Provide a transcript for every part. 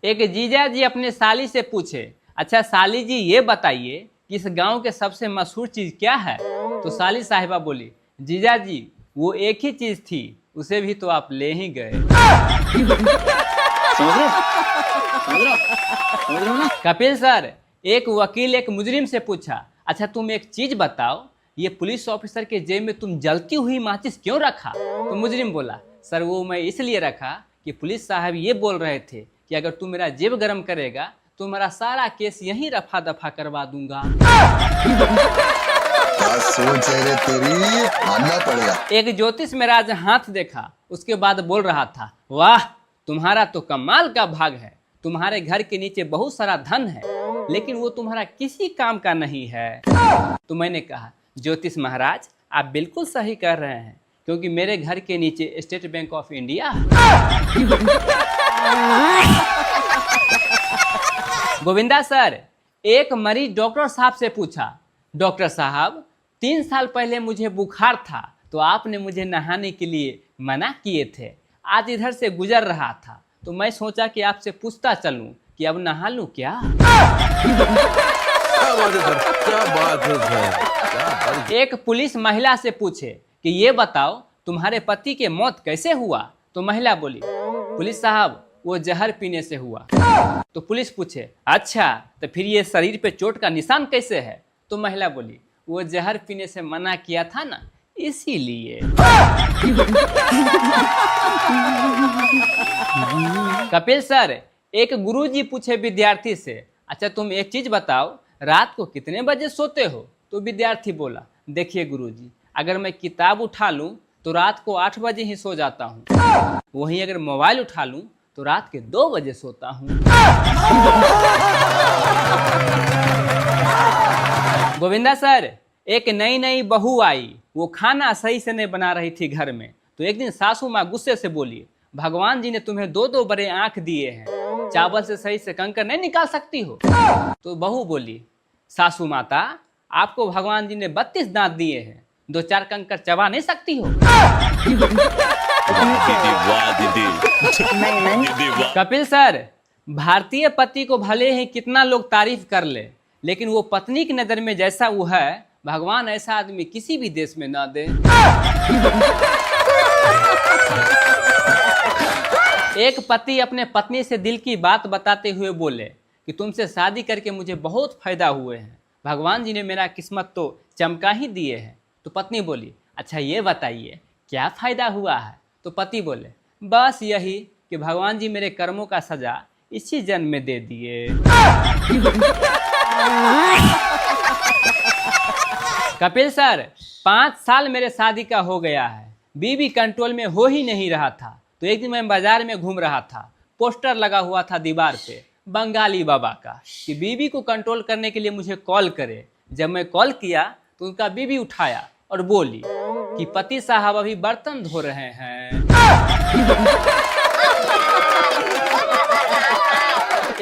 एक जीजा जी अपने साली से पूछे, अच्छा साली जी ये बताइए कि इस गांव के सबसे मशहूर चीज क्या है। तो साली साहिबा बोली, जीजा जी वो एक ही चीज थी, उसे भी तो आप ले ही गए। समझ रहे हो ना? कपिल सर, एक वकील एक मुजरिम से पूछा, अच्छा तुम एक चीज बताओ, ये पुलिस ऑफिसर के जेब में तुम जलती हुई माचिस क्यों रखा। तो मुजरिम बोला, सर वो मैं इसलिए रखा कि पुलिस साहब ये बोल रहे थे कि अगर तू मेरा जेब गर्म करेगा तो मेरा सारा केस यहीं रफा दफा करवा दूंगा। क्या सोच है रे तेरी, मानना पड़ेगा। एक ज्योतिष में राज हाथ देखा, उसके बाद बोल रहा था, वाह तुम्हारा तो कमाल का भाग है, तुम्हारे घर के नीचे बहुत सारा धन है, लेकिन वो तुम्हारा किसी काम का नहीं है। तो मैंने कहा, ज्योतिष महाराज आप बिल्कुल सही कह रहे हैं, क्योंकि मेरे घर के नीचे स्टेट बैंक ऑफ इंडिया है। गोविंदा सर, एक मरीज डॉक्टर साहब से पूछा, डॉक्टर साहब 3 साल पहले मुझे बुखार था तो आपने मुझे नहाने के लिए मना किए थे, आज इधर से गुजर रहा था तो मैं सोचा कि आपसे पूछता चलूं कि अब नहा लूं क्या। क्या बात है सर, क्या बात है सर, क्या बात है। एक पुलिस महिला से पूछे कि ये बताओ तुम्हारे पति के मौत कैसे हुआ। तो महिला बोली, पुलिस साहब वो जहर पीने से हुआ। तो पुलिस पूछे, अच्छा तो फिर ये शरीर पे चोट का निशान कैसे है। तो महिला बोली, वो जहर पीने से मना किया था ना, इसीलिए। कपिल सर, एक गुरुजी पूछे विद्यार्थी से, अच्छा तुम एक चीज बताओ, रात को कितने बजे सोते हो। तो विद्यार्थी बोला, देखिए गुरुजी, अगर मैं किताब उठा लूं तो रात को 8 बजे ही सो जाता हूँ, वहीं अगर मोबाइल उठा लूं तो रात के 2 बजे सोता हूँ। गोविंदा सर, एक नई नई बहू आई, वो खाना सही से नहीं बना रही थी घर में, तो एक दिन सासू माँ गुस्से से बोली, भगवान जी ने तुम्हें 2-2 बड़े आंख दिए हैं, चावल से सही से कंकर नहीं निकाल सकती हो। तो बहू बोली, सासू माता आपको भगवान जी ने 32 दांत दिए हैं, 2-4 कंकर चबा नहीं सकती हो। दीदी वाह दीदी, दीदी वाह। कपिल सर, भारतीय पति को भले ही कितना लोग तारीफ कर ले, लेकिन वो पत्नी की नजर में जैसा वो है, भगवान ऐसा आदमी किसी भी देश में ना दे। एक पति अपने पत्नी से दिल की बात बताते हुए बोले कि तुमसे शादी करके मुझे बहुत फायदा हुए हैं, भगवान जी ने मेरा किस्मत तो चमका ही दिए हैं। तो पत्नी बोली, अच्छा ये बताइए क्या फायदा हुआ है। तो पति बोले, बस यही कि भगवान जी मेरे कर्मों का सजा इसी जन्म में दे दिए। कपिल सर, 5 साल मेरे शादी का हो गया है, बीवी कंट्रोल में हो ही नहीं रहा था। तो एक दिन मैं बाजार में घूम रहा था, पोस्टर लगा हुआ था दीवार पे बंगाली बाबा का कि बीवी को कंट्रोल करने के लिए मुझे कॉल करे। जब मैं कॉल किया तो उनका बीवी उठाया और बोली कि पति साहब अभी बर्तन धो रहे हैं।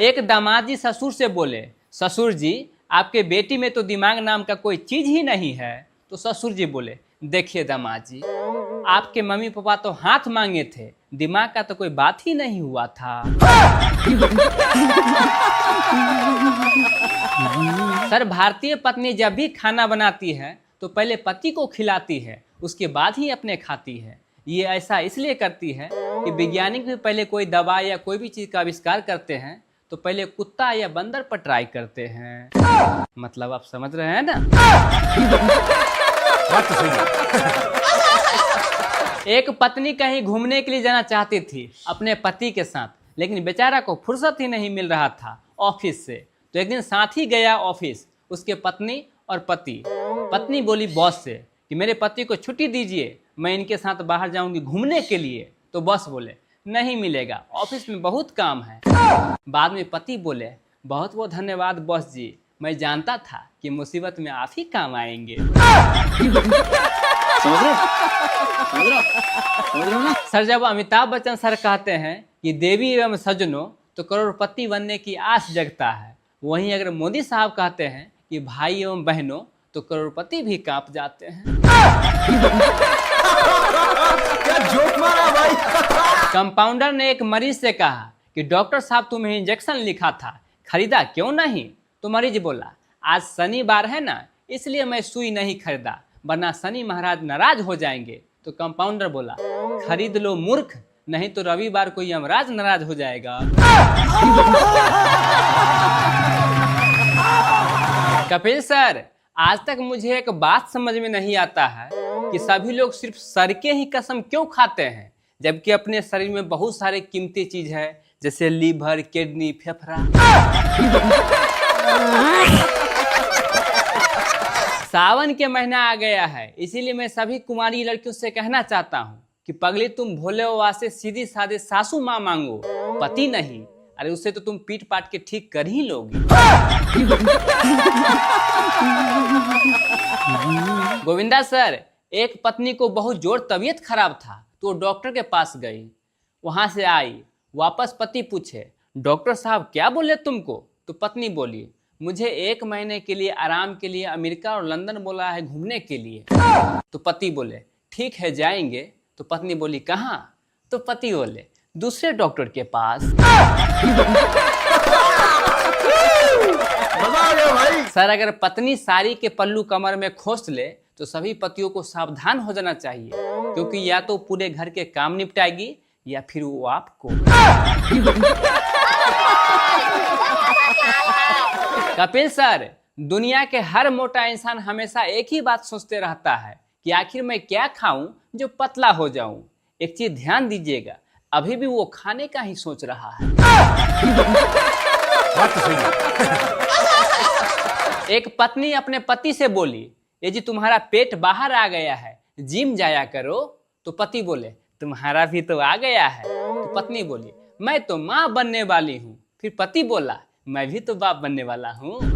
एक दामाद जी ससुर से बोले, ससुर जी आपके बेटी में तो दिमाग नाम का कोई चीज ही नहीं है। तो ससुर जी बोले, देखिए दामाद जी, आपके मम्मी पापा तो हाथ मांगे थे, दिमाग का तो कोई बात ही नहीं हुआ था। सर, भारतीय पत्नी जब भी खाना बनाती है तो पहले पति को खिलाती है, उसके बाद ही अपने खाती है। ये ऐसा इसलिए करती है कि वैज्ञानिक भी पहले कोई दवा या कोई भी चीज का आविष्कार करते हैं तो पहले कुत्ता या बंदर पर ट्राई करते हैं। मतलब आप समझ रहे हैं ना। बात तो सही है। एक पत्नी कहीं घूमने के लिए जाना चाहती थी अपने पति के साथ, लेकिन बेचारा को फुर्सत ही नहीं मिल रहा था ऑफिस से। तो एक दिन साथ ही गया ऑफिस, उसके पत्नी और पति। पत्नी बोली बॉस से कि मेरे पति को छुट्टी दीजिए, मैं इनके साथ बाहर जाऊंगी घूमने के लिए। तो बॉस बोले, नहीं मिलेगा, ऑफिस में बहुत काम है। बाद में पति बोले, बहुत बहुत धन्यवाद बॉस जी, मैं जानता था कि मुसीबत में आप ही काम आएंगे। समझ रहे हो ना? सर, जब अमिताभ बच्चन सर कहते हैं कि देवी एवं सज्जनों तो करोड़पति बनने की आस जगता है, वहीं अगर मोदी साहब कहते हैं कि भाई एवं बहनों तो करोड़पति भी कांप जाते हैं। क्या जोक मारा भाई। कंपाउंडर ने एक मरीज से कहा कि कि डॉक्टर साहब तुम्हें इंजेक्शन लिखा था, खरीदा क्यों नहीं? तो मरीज बोला, आज शनिवार है ना, इसलिए मैं सुई नहीं खरीदा, वरना शनि महाराज नाराज हो जाएंगे। तो कंपाउंडर बोला, खरीद लो मूर्ख, नहीं तो रविवार को यमराज नाराज हो जाएगा। कपिल सर, आज तक मुझे एक बात समझ में नहीं आता है कि सभी लोग सिर्फ सर के ही कसम क्यों खाते हैं, जबकि अपने शरीर में बहुत सारे कीमती चीज है, जैसे लीवर, किडनी, फेफड़ा। सावन के महीना आ गया है, इसीलिए मैं सभी कुमारी लड़कियों से कहना चाहता हूँ कि पगली तुम भोले बाबा से सीधी साधे सासू माँ मांगो, पति नहीं। अरे उससे तो तुम पीट पाट के ठीक कर ही लोगी। गोविंदा सर, एक पत्नी को बहुत जोर तबीयत खराब था तो डॉक्टर के पास गई, वहां से आई, वापस पति पूछे, डॉक्टर साहब क्या बोले तुमको? तो पत्नी बोली, मुझे 1 महीने के लिए आराम के लिए अमेरिका और लंदन बोला है घूमने के लिए। तो पति बोले, ठीक है जाएंगे। तो पत्नी बोली, कहाँ? तो पति बोले, दूसरे डॉक्टर के पास। सर, अगर पत्नी साड़ी के पल्लू कमर में खोस ले तो सभी पतियों को सावधान हो जाना चाहिए, क्योंकि या तो पूरे घर के काम निपटाएगी या फिर वो आपको। कपिल सर, दुनिया के हर मोटा इंसान हमेशा एक ही बात सोचते रहता है कि आखिर मैं क्या खाऊं जो पतला हो जाऊं। एक चीज ध्यान दीजिएगा, अभी भी वो खाने का ही सोच रहा है। एक पत्नी अपने पति से बोली, ये जी तुम्हारा पेट बाहर आ गया है, जिम जाया करो। तो पति बोले, तुम्हारा भी तो आ गया है। तो पत्नी बोली, मैं तो माँ बनने वाली हूँ। फिर पति बोला, मैं भी तो बाप बनने वाला हूँ। क्या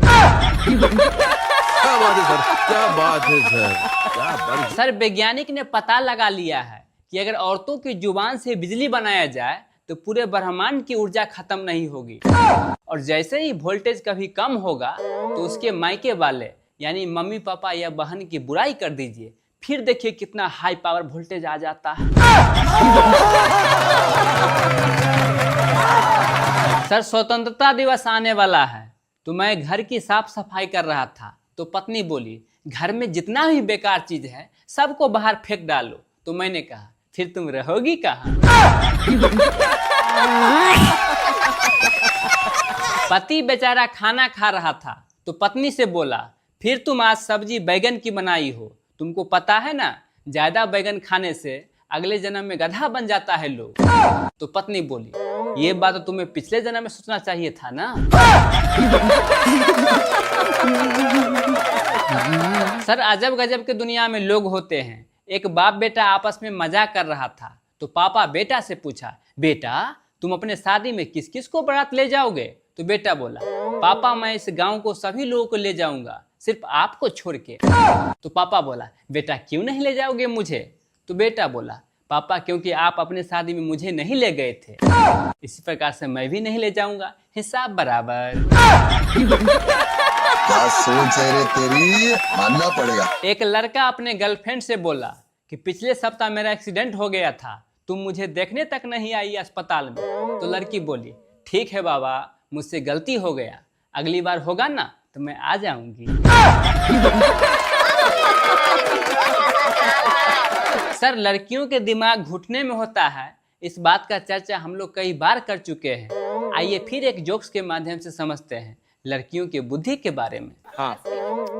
बात है सर, क्या बात है सर, क्या बात। सर, वैज्ञानिक ने पता लगा लिया है कि अगर औरतों की जुबान से बिजली बनाया जाए तो पूरे ब्रह्मांड की ऊर्जा खत्म नहीं होगी, और जैसे ही वोल्टेज कभी कम होगा तो उसके मायके वाले यानी मम्मी पापा या बहन की बुराई कर दीजिए, फिर देखिए कितना हाई पावर वोल्टेज आ जाता है। सर, स्वतंत्रता दिवस आने वाला है तो मैं घर की साफ सफाई कर रहा था तो पत्नी बोली, घर में जितना भी बेकार चीज है सबको बाहर फेंक डालो। तो मैंने कहा, फिर तुम रहोगी कहाँ? पति बेचारा खाना खा रहा था तो पत्नी से बोला, फिर तुम आज सब्जी बैगन की बनाई हो, तुमको पता है ना, ज्यादा बैगन खाने से अगले जन्म में गधा बन जाता है लोग। तो पत्नी बोली, ये बात तो तुम्हें पिछले जन्म में सोचना चाहिए था ना। सर, अजब गजब के दुनिया में लोग होते हैं। एक बाप बेटा आपस में मजाक कर रहा था तो पापा बेटा से पूछा, बेटा तुम अपने शादी में किस किस को बारात ले जाओगे? तो बेटा बोला, पापा मैं इस गांव को सभी लोगों को ले जाऊंगा, सिर्फ आपको छोड़ के। तो पापा बोला, बेटा क्यों नहीं ले जाओगे मुझे? तो बेटा बोला, पापा क्योंकि आप अपने शादी में मुझे नहीं ले गए थे, इसी प्रकार से मैं भी नहीं ले जाऊंगा, हिसाब बराबर। क्या सोच है रे तेरी, मानना पड़ेगा। एक लड़का अपने गर्लफ्रेंड से बोला कि पिछले सप्ताह मेरा एक्सीडेंट हो गया था, तुम मुझे देखने तक नहीं आई अस्पताल में। तो लड़की बोली, ठीक है बाबा, मुझसे गलती हो गया, अगली बार होगा ना तो मैं आ जाऊंगी। सर, लड़कियों के दिमाग घुटने में होता है, इस बात का चर्चा हम लोग कई बार कर चुके हैं। आइए फिर एक जोक्स के माध्यम से समझते हैं लड़कियों की बुद्धि के बारे में। हाँ।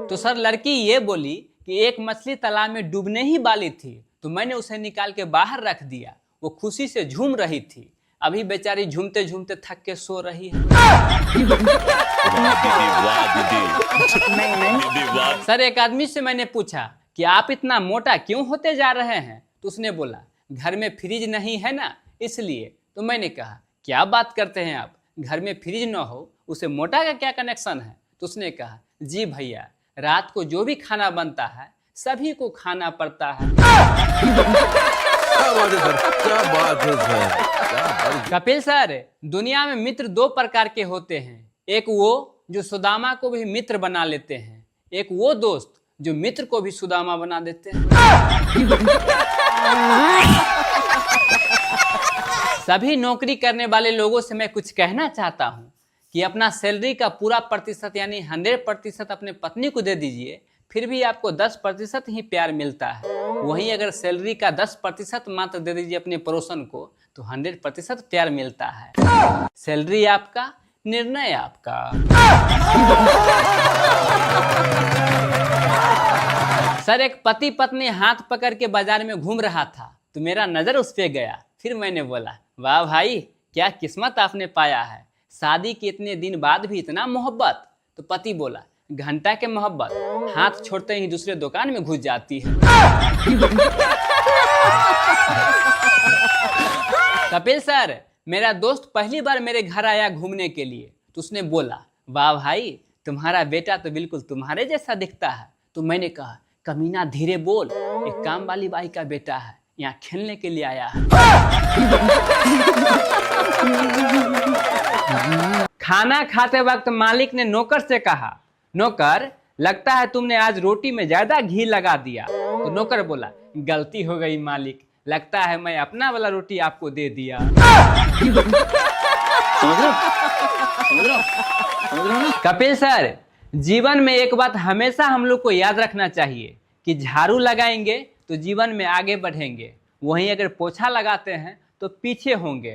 तो सर, लड़की ये बोली कि एक मछली तालाब में डूबने ही वाली थी तो मैंने उसे निकाल के बाहर रख दिया, वो खुशी से झूम रही थी, अभी बेचारी झूमते झूमते थक के सो रही है। सर, एक आदमी से मैंने पूछा कि आप इतना मोटा क्यों होते जा रहे हैं? तो उसने बोला, घर में फ्रिज नहीं है ना इसलिए। तो मैंने कहा, क्या बात करते हैं आप, घर में फ्रिज न हो उसे मोटा का क्या कनेक्शन है? तो उसने कहा, जी भैया, रात को जो भी खाना बनता है सभी को खाना पड़ता है। क्या बात है सर, क्या बात है सर, क्या बात। कपिल सर, दुनिया में मित्र 2 प्रकार के होते हैं, एक वो जो सुदामा को भी मित्र बना लेते हैं, एक वो दोस्त जो मित्र को भी सुदामा बना देते हैं। सभी नौकरी करने वाले लोगों से मैं कुछ कहना चाहता हूँ कि अपना सैलरी का पूरा प्रतिशत यानी 100% अपने पत्नी को दे दीजिए, फिर भी आपको 10% ही प्यार मिलता है। वहीं अगर सैलरी का 10% मात्र दे दीजिए अपने पड़ोसन को तो 100% प्यार मिलता है। सैलरी आपका, निर्णय आपका। सर, एक पति पत्नी हाथ पकड़ के बाजार में घूम रहा था तो मेरा नजर उस पे गया। फिर मैंने बोला, वाह भाई, क्या किस्मत आपने पाया है, शादी के इतने दिन बाद भी इतना मोहब्बत। तो पति बोला, घंटा के मोहब्बत, हाथ छोड़ते ही दूसरे दुकान में घुस जाती है। कपिल सर, मेरा दोस्त पहली बार मेरे घर आया घूमने के लिए तो उसने बोला, वाह भाई, तुम्हारा बेटा तो बिल्कुल तुम्हारे जैसा दिखता है। तो मैंने कहा, कमीना धीरे बोल, एक काम वाली बाई का बेटा है, यहाँ खेलने के लिए आया है। खाना खाते वक्त मालिक ने नौकर से कहा, नौकर, लगता है तुमने आज रोटी में ज्यादा घी लगा दिया। तो नौकर बोला, गलती हो गई मालिक, लगता है मैं अपना वाला रोटी आपको दे दिया। कपिल सर, जीवन में एक बात हमेशा हम लोग को याद रखना चाहिए कि झाड़ू लगाएंगे तो जीवन में आगे बढ़ेंगे, वहीं अगर पोछा लगाते हैं तो पीछे होंगे।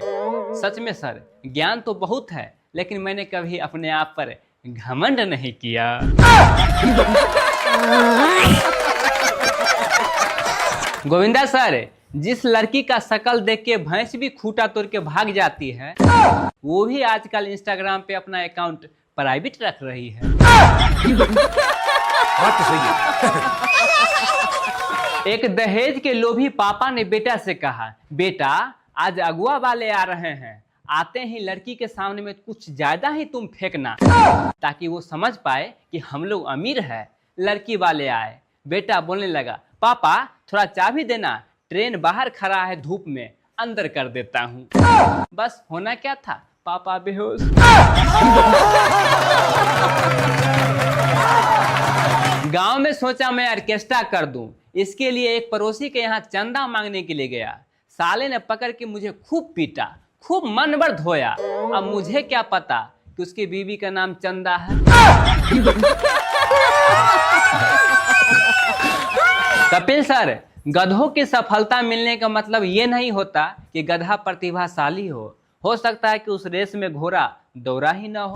सच में सर, ज्ञान तो बहुत है लेकिन मैंने कभी अपने आप पर घमंड नहीं किया। गोविंदा सर, जिस लड़की का शकल देख के भैंस भी खूंटा तोड़ के भाग जाती है, वो भी आजकल इंस्टाग्राम पे अपना अकाउंट प्राइवेट रख रही है। बात तो सही है। एक दहेज के लोभी पापा ने बेटा से कहा, बेटा, आज अगुआ वाले आ रहे हैं, आते ही लड़की के सामने में कुछ ज्यादा ही तुम फेंकना ताकि वो समझ पाए कि हम लोग अमीर है। लड़की वाले आए, बेटा बोलने लगा, पापा थोड़ा चाबी देना, ट्रेन बाहर खड़ा है धूप में, अंदर कर देता हूँ। बस होना क्या था, पापा बेहोश। गांव में सोचा मैं ऑर्केस्ट्रा कर दूं, इसके लिए एक पड़ोसी के यहाँ चंदा मांगने के लिए गया। साले ने पकड़ के मुझे खूब पीटा, खूब मन भर धोया। अब मुझे क्या पता कि उसकी बीवी का नाम चंदा है। कपिल सर, गधों की सफलता मिलने का मतलब ये नहीं होता कि गधा प्रतिभाशाली हो सकता है कि उस रेस में घोड़ा दौड़ा ही ना हो।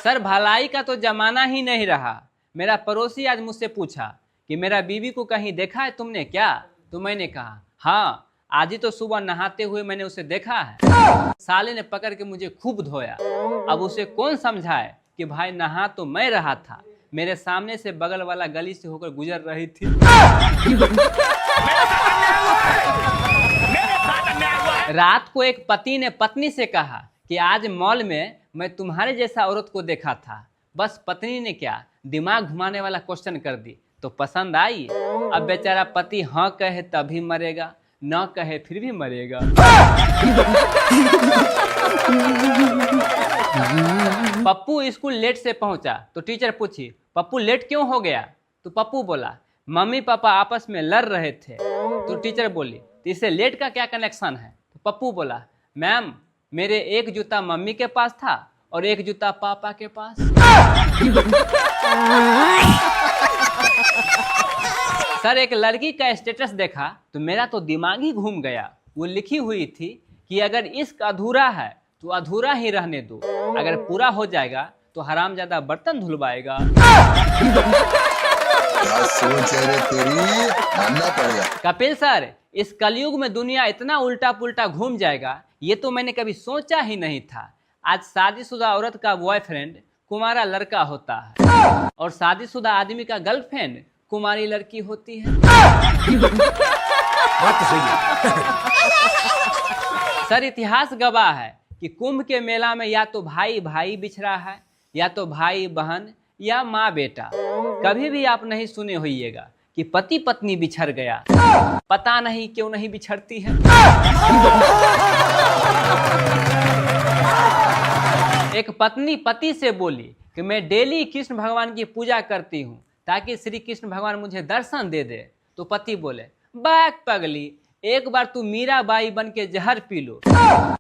सर, भलाई का तो जमाना ही नहीं रहा। मेरा पड़ोसी आज मुझसे पूछा कि मेरा बीवी को कहीं देखा है तुमने क्या? तो मैंने कहा, हाँ, आज ही तो सुबह नहाते हुए मैंने उसे देखा है। साले ने पकड़ के मुझे खूब धोया। अब उसे कौन समझाए कि भाई नहा तो मैं रहा था, मेरे सामने से बगल वाला गली से होकर गुजर रही थी। रात को एक पति ने पत्नी से कहा कि आज मॉल में मैं तुम्हारे जैसा औरत को देखा था। बस पत्नी ने क्या दिमाग घुमाने वाला क्वेश्चन कर दी तो पसंद आई। अब बेचारा पति हाँ कहे तभी मरेगा, न कहे फिर भी मरेगा। पप्पू स्कूल लेट से पहुंचा तो टीचर पूछी, पप्पू लेट क्यों हो गया? तो पप्पू बोला, मम्मी पापा आपस में लड़ रहे थे। तो टीचर बोली, तो इससे लेट का क्या कनेक्शन है? तो पप्पू बोला, मैम, मेरे एक जूता मम्मी के पास था और एक जूता पापा के पास। सर, एक लड़की का स्टेटस देखा तो मेरा तो दिमाग ही घूम गया। वो लिखी हुई थी कि अगर इश्क अधूरा है तो अधूरा ही रहने दो, अगर पूरा हो जाएगा तो हरामजादा बर्तन धुलवाएगा। क्या सोच है रे तेरी, मानना पड़ेगा। कपिल सर, इस कलयुग में दुनिया इतना उल्टा पुल्टा घूम जाएगा ये तो मैंने कभी सोचा ही नहीं था। आज शादीशुदा औरत का बॉयफ्रेंड कुमारा लड़का होता है और शादीशुदा आदमी का गर्लफ्रेंड कुमारी लड़की होती है। बात तो सही है। सर, इतिहास गवाह है कि कुंभ के मेला में या तो भाई भाई बिछड़ा है, या तो भाई बहन, या माँ बेटा। कभी भी आप नहीं सुने होइएगा कि पति पत्नी बिछड़ गया। पता नहीं क्यों नहीं बिछड़ती है। एक पत्नी पति से बोली कि मैं डेली कृष्ण भगवान की पूजा करती हूँ ताकि श्री कृष्ण भगवान मुझे दर्शन दे दे। तो पति बोले, बैग पगली, एक बार तू मीराबाई बन के जहर पी लो,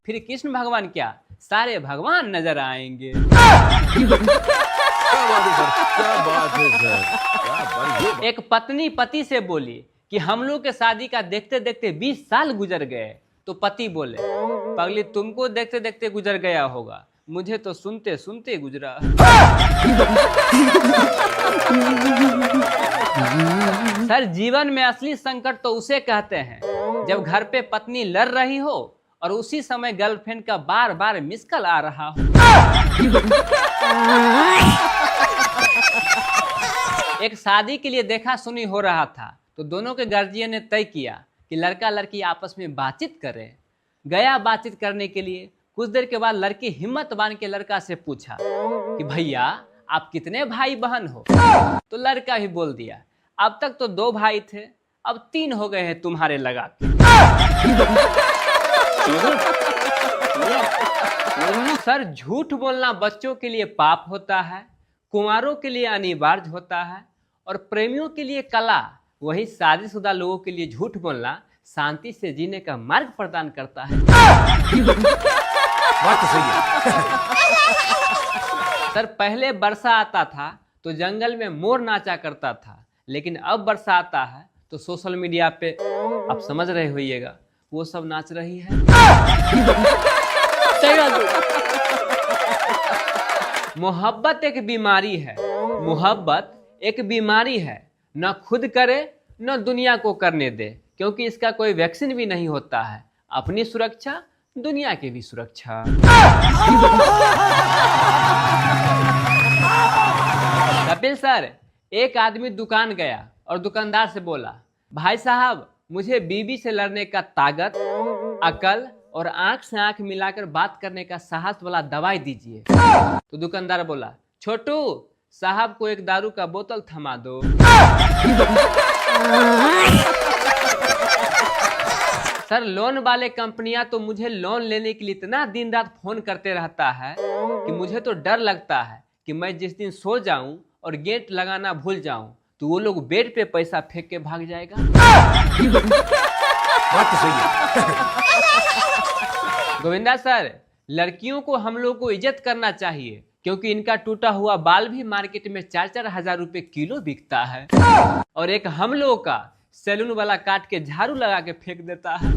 फिर कृष्ण भगवान क्या सारे भगवान नजर आएंगे। क्या बात है सर, क्या बढ़िया। एक पत्नी पति से बोली कि हम लोग के शादी का देखते देखते 20 साल गुजर गए। तो पति बोले, पगली तुमको देखते देखते गुजर गया होगा, मुझे तो सुनते सुनते गुजरा। सर जीवन में असली संकट तो उसे कहते हैं जब घर पे पत्नी लड़ रही हो और उसी समय गर्लफ्रेंड का बार बार मिस कॉल आ रहा हो। एक शादी के लिए देखा सुनी हो रहा था तो दोनों के गार्जियन ने तय किया कि लड़का लड़की आपस में बातचीत करें। गया बातचीत करने के लिए, कुछ देर के बाद लड़की हिम्मत बांध के लड़का से पूछा कि भैया आप कितने भाई बहन हो। तो लड़का भी बोल दिया, अब तक तो 2 भाई थे, अब 3 हो गए हैं तुम्हारे लगा के। सर झूठ बोलना बच्चों के लिए पाप होता है, कुंवारों के लिए अनिवार्य होता है और प्रेमियों के लिए कला। वही शादीशुदा लोगों के लिए झूठ बोलना शांति से जीने का मार्ग प्रदान करता है। बात तो सही है। सर पहले वर्षा आता था तो जंगल में मोर नाचा करता था, लेकिन अब वर्षा आता है तो सोशल मीडिया पे, आप समझ रहे होइएगा, वो सब नाच रही है। मोहब्बत एक बीमारी है, मोहब्बत एक बीमारी है, न खुद करे न दुनिया को करने दे, क्योंकि इसका कोई वैक्सीन भी नहीं होता है। अपनी सुरक्षा दुनिया की भी सुरक्षा। कपिल सर, एक आदमी दुकान गया और दुकानदार से बोला, भाई साहब मुझे बीवी से लड़ने का ताकत, अकल और आंख से आंख मिलाकर बात करने का साहस वाला दवाई दीजिए। तो दुकानदार बोला, छोटू साहब को एक दारू का बोतल थमा दो। सर लोन वाले कंपनियां तो मुझे लोन लेने के लिए इतना दिन रात फोन करते रहता है कि मुझे तो डर लगता है कि मैं जिस दिन सो जाऊं और गेट लगाना भूल जाऊं तो वो लोग बेड पे पैसा फेंक के भाग जाएगा। बात तो सही है। गोविंदा सर, लड़कियों को हम लोग को इज्जत करना चाहिए, क्योंकि इनका टूटा हुआ बाल भी मार्केट में 4-4 हजार रुपए किलो बिकता है और एक हम लोग का सैलून वाला काट के झाड़ू लगा के फेंक देता है।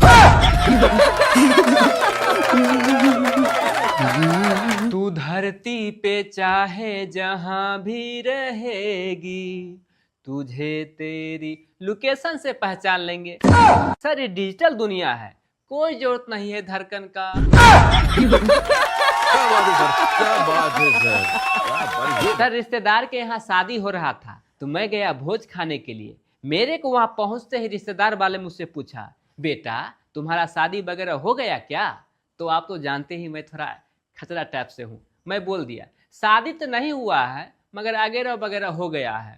तू धरती पे चाहे जहां भी रहेगी, तुझे तेरी लोकेशन से पहचान लेंगे। सर ये डिजिटल दुनिया है, कोई जरूरत नहीं है धड़कन का। क्या बात है सर, क्या बढ़िया। सर रिश्तेदार के यहाँ शादी हो रहा था तो मैं गया भोज खाने के लिए। मेरे को वहां पहुंचते ही रिश्तेदार वाले मुझसे पूछा, बेटा तुम्हारा शादी वगैरह हो गया क्या? तो आप तो जानते ही मैं थोड़ा खतरा टाइप से हूँ। मैं बोल दिया, शादी तो नहीं हुआ है मगर वगैरह वगैरह हो गया है।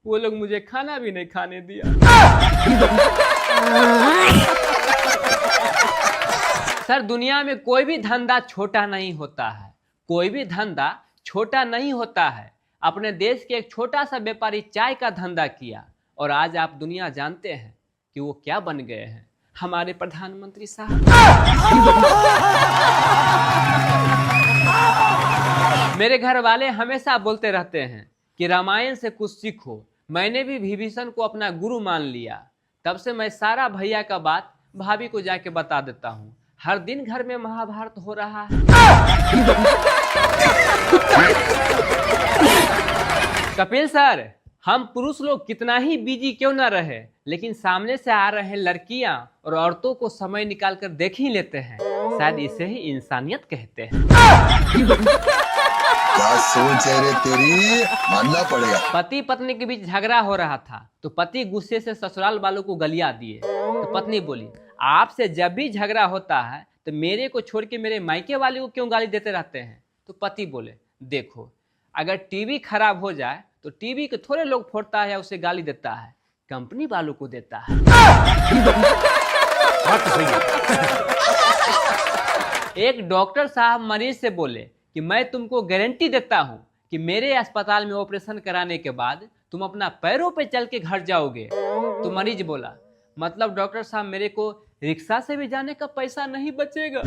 वो लोग मुझे खाना भी नहीं खाने दिया। सर दुनिया में कोई भी धंधा छोटा नहीं होता है, कोई भी धंधा छोटा नहीं होता है। अपने देश के एक छोटा सा व्यापारी चाय का धंधा किया और आज आप दुनिया जानते हैं कि वो क्या बन गए हैं, हमारे प्रधानमंत्री साहब। मेरे घर वाले हमेशा बोलते रहते हैं कि रामायण से कुछ सीखो। मैंने भी विभीषण को अपना गुरु मान लिया, तब से मैं सारा भैया का बात भाभी को जाके बता देता हूँ। हर दिन घर में महाभारत हो रहा है। कपिल सर, हम पुरुष लोग कितना ही बिजी क्यों ना रहे, लेकिन सामने से आ रहे लड़कियां और औरतों को समय निकाल कर देख ही लेते हैं। शायद इसे ही इंसानियत कहते हैं। क्या सोच है रे तेरी, मानना पड़ेगा। पति पत्नी के बीच झगड़ा हो रहा था तो पति गुस्से से ससुराल वालों को गलिया दिए। तो पत्नी बोली, आपसे जब भी झगड़ा होता है तो मेरे को छोड़ के मेरे मायके वाले को क्यों गाली देते रहते हैं? तो पति बोले, देखो अगर टीवी खराब हो जाए तो टीवी के थोड़े लोग फोड़ता है या उसे गाली देता है, कंपनी वालों को देता है। बात तो सही है। एक डॉक्टर साहब मरीज से बोले कि मैं तुमको गारंटी देता हूं कि मेरे अस्पताल में ऑपरेशन कराने के बाद तुम अपना पैरों पे चल के घर जाओगे। तो मरीज बोला, मतलब डॉक्टर साहब मेरे को रिक्शा से भी जाने का पैसा नहीं बचेगा।